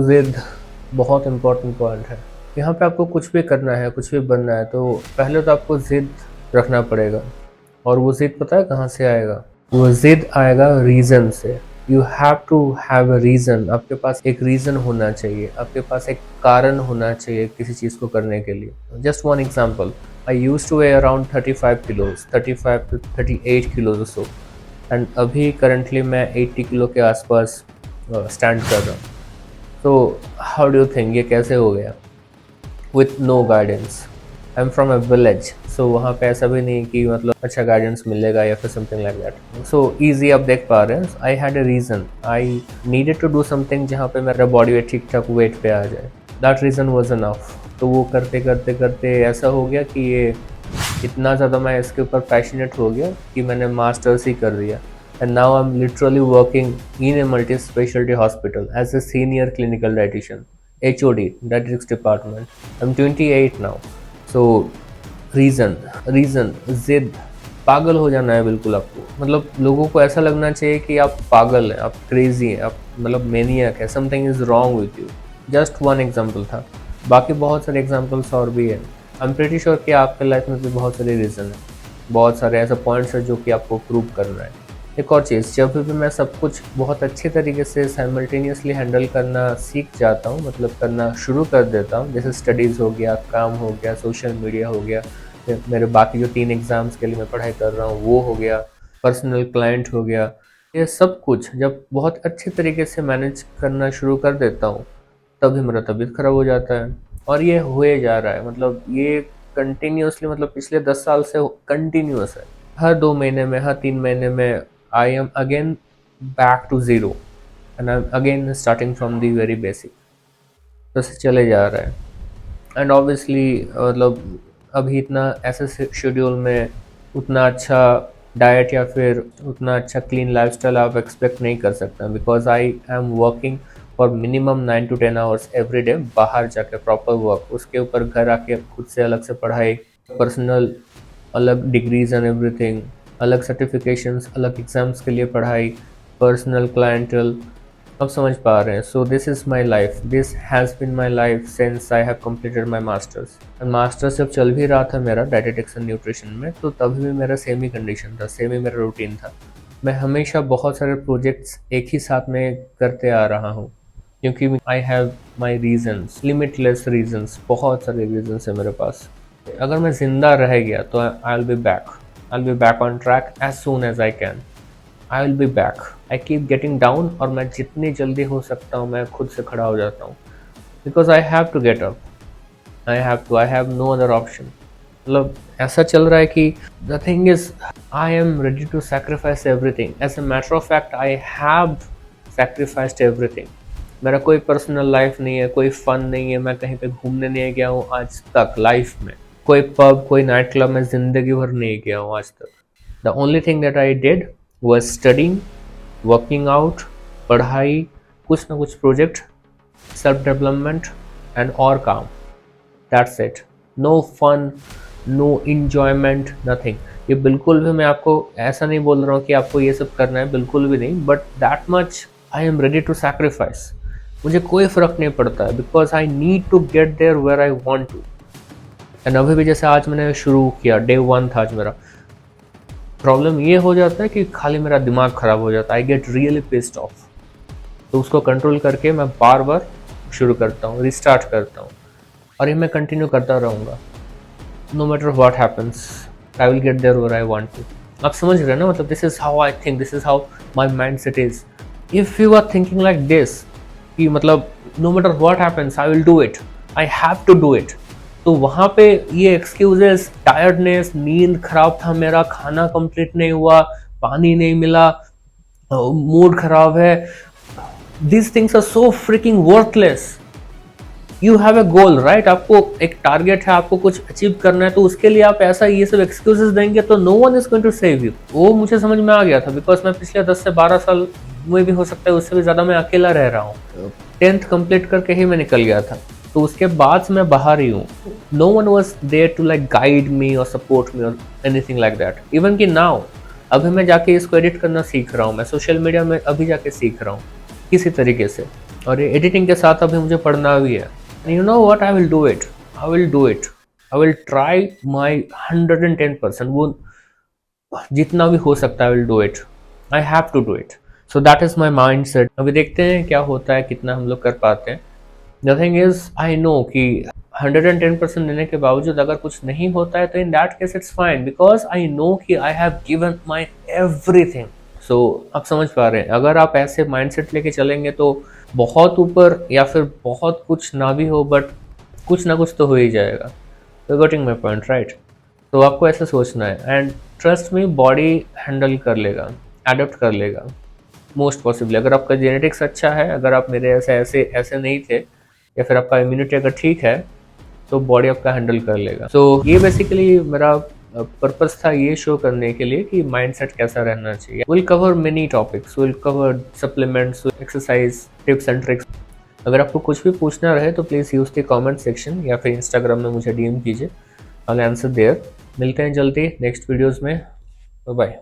जिद बहुत important point है। यहाँ पे आपको कुछ भी करना है, कुछ भी बनना है, तो पहले तो आपको जिद रखना पड़ेगा। और वो जिद पता है कहाँ से आएगा? वो जिद आएगा रीज़न से। You have to have a reason. आपके पास एक रीज़न होना चाहिए, आपके पास एक कारण होना चाहिए किसी चीज़ को करने के लिए। Just one example, I use two way around 35 kilos, 35 to 38 kilos so, and अभी करंटली मैं 80 किलो के आसपास स्टैंड कर रहा हूँ। तो हाउ डू यू थिंक ये कैसे हो गया? With no guidance. I am from a village, so वहाँ पे ऐसा भी नहीं कि मतलब अच्छा गाइडेंस मिलेगा या फिर something like that. So easy आप देख पा रहे हैं, I had a reason, I needed to do something जहाँ पे मेरा बॉडी वेट ठीक ठाक वेट पे आ जाए। That reason was enough. तो वो करते करते करते ऐसा हो गया कि ये इतना ज़्यादा मैं इसके ऊपर पैशनेट हो गया कि मैंने मास्टर्स ही कर दिया। And now I'm literally working in a multi-specialty hospital as a senior clinical dietitian, HOD, dietetics department. I'm 28 now. So reason जिद, पागल हो जाना है बिल्कुल आपको। मतलब लोगों को ऐसा लगना चाहिए कि आप पागल हैं, आप क्रेजी हैं, आप मतलब मेनियक है, something is wrong with you. Just one example था, बाकी बहुत सारे एग्जाम्पल्स और भी हैं। आई एम प्रीटी श्योर कि आपके लाइफ में भी बहुत सारे रीज़न हैं, बहुत सारे ऐसे पॉइंट्स हैं जो कि आपको प्रूव करना है। एक और चीज़, जब भी मैं सब कुछ बहुत अच्छे तरीके से साइमल्टेनियसली हैंडल करना सीख जाता हूँ, मतलब करना शुरू कर देता हूँ, जैसे स्टडीज़ हो गया, काम हो गया, सोशल मीडिया हो गया, मेरे बाकी जो 3 एग्ज़ाम्स के लिए मैं पढ़ाई कर रहा हूँ वो हो गया, पर्सनल क्लाइंट हो गया, ये सब कुछ जब बहुत अच्छे तरीके से मैनेज करना शुरू कर देता हूँ, तभी मेरा तबीयत ख़राब हो जाता है। और ये हुए जा रहा है, मतलब ये कंटिन्यूसली, मतलब पिछले 10 साल से कंटिन्यूस है। हर 2 महीने में, हर 3 महीने में I am again back to zero and I'm again starting from the very basic। तो ऐसे चले जा रहा है। एंड ऑब्वियसली मतलब अभी इतना ऐसे शेड्यूल में उतना अच्छा डाइट या फिर उतना अच्छा क्लीन लाइफस्टाइल आप एक्सपेक्ट नहीं कर सकते, because I am working for minimum 9 to 10 hours every day, बाहर जाके प्रॉपर वर्क, उसके ऊपर घर आके खुद से अलग से पढ़ाई, पर्सनल अलग डिग्रीज एंड एवरीथिंग, अलग सर्टिफिकेशंस, अलग एग्जाम्स के लिए पढ़ाई, पर्सनल क्लाइंटल। अब समझ पा रहे हैं? So this is my life, this has been my life since I have completed my masters. And masters जब चल भी रहा था मेरा डायटेटिक्स एंड न्यूट्रिशन में, तो तभी भी मेरा सेम ही कंडीशन था, सेम ही मेरा रूटीन था। मैं हमेशा बहुत सारे प्रोजेक्ट्स एक ही साथ में करते आ रहा हूँ, क्योंकि I have my reasons, limitless reasons, बहुत सारे रीजन्स है मेरे पास। अगर मैं ज़िंदा रह गया तो I will be back on track as soon as I can. I will be back. I keep getting down, और मैं जितनी जल्दी हो सकता हूँ मैं खुद से खड़ा हो जाता हूँ, because I have to get up, I have no other option. मतलब ऐसा चल रहा है कि the thing is I am ready to sacrifice everything. As a matter of fact I have sacrificed everything. मेरा कोई पर्सनल लाइफ नहीं है, कोई फन नहीं है, मैं कहीं पे घूमने नहीं गया हूँ आज तक लाइफ में, कोई पब, कोई नाइट क्लब में जिंदगी भर नहीं गया हूँ आज तक। The only thing that I did was studying, working out, पढ़ाई, कुछ ना कुछ प्रोजेक्ट, सेल्फ डेवलपमेंट एंड और काम। That's it. No fun, no enjoyment, nothing. ये बिल्कुल भी मैं आपको ऐसा नहीं बोल रहा हूँ कि आपको ये सब करना है, बिल्कुल भी नहीं, but that much I am ready to sacrifice. मुझे कोई फ़र्क नहीं पड़ता है, because I need to get there where I want to. And अभी भी जैसे आज मैंने शुरू किया, डे 1 था आज मेरा, प्रॉब्लम ये हो जाता है कि खाली मेरा दिमाग ख़राब हो जाता है, I get really pissed off. तो उसको कंट्रोल करके मैं बार बार शुरू करता हूँ, रिस्टार्ट करता हूँ, और ये मैं कंटिन्यू करता रहूँगा। No matter what happens, I will get there where I want to. आप समझ रहे हैं ना? मतलब this is how I think, this is how my mind set is. If you are thinking like this कि मतलब no matter what happens I will do it, I have to do it, तो वहाँ पे ये excuses, tiredness, नींद खराब था मेरा, खाना कंप्लीट नहीं हुआ, पानी नहीं मिला, मूड खराब है, these things are so freaking worthless। You have a goal right, आपको एक टारगेट है, आपको कुछ अचीव करना है, तो उसके लिए आप ऐसा ये सब एक्सक्यूजेस देंगे तो no one is going to save you. वो मुझे समझ में आ गया था, बिकॉज मैं पिछले 10 से 12 साल में भी हो सकता है उससे भी ज़्यादा मैं अकेला रह रहा हूँ। 10th कंप्लीट करके ही मैं निकल गया था, तो उसके बाद से मैं बाहर ही हूँ। No one was there to like guide me और सपोर्ट मी और एनीथिंग लाइक दैट। इवन कि नाउ अभी मैं जाके इसको एडिट करना सीख रहा हूँ, मैं सोशल मीडिया में अभी जाके सीख रहा हूँ किसी तरीके से। और ये एडिटिंग के साथ अभी मुझे पढ़ना भी है। You know what, I will do it, I will do it, I will try my 110%, वो जितना भी हो सकता है I will do it, I have to do it. So that is my mind set. अभी देखते हैं क्या होता है, कितना हम लोग कर पाते हैं। The thing is I know कि 110% देने के बावजूद अगर कुछ नहीं होता है तो in that case it's fine, because I know कि I have given my everything. So आप समझ पा रहे हैं, अगर आप ऐसे माइंडसेट लेके चलेंगे तो बहुत ऊपर या फिर बहुत कुछ ना भी हो, बट कुछ ना कुछ तो हो ही जाएगा। You getting my point right? तो आपको ऐसा सोचना है, एंड ट्रस्ट में बॉडी हैंडल कर लेगा, एडप्ट कर लेगा मोस्ट पॉसिबली। अगर आपका जेनेटिक्स अच्छा है, अगर आप मेरे ऐसे ऐसे नहीं थे, या फिर आपका इम्यूनिटी अगर ठीक है, तो बॉडी आपका हैंडल कर लेगा। तो ये बेसिकली मेरा पर्पस था ये शो करने के लिए कि माइंडसेट कैसा रहना चाहिए। Will cover many topics, will cover supplements, exercise, tips and tricks. अगर आपको कुछ भी पूछना रहे तो please use the comment section या फिर इंस्टाग्राम में मुझे डीएम कीजिए, आई विल आंसर देयर। मिलते हैं जल्दी नेक्स्ट वीडियोज़ में। Bye bye.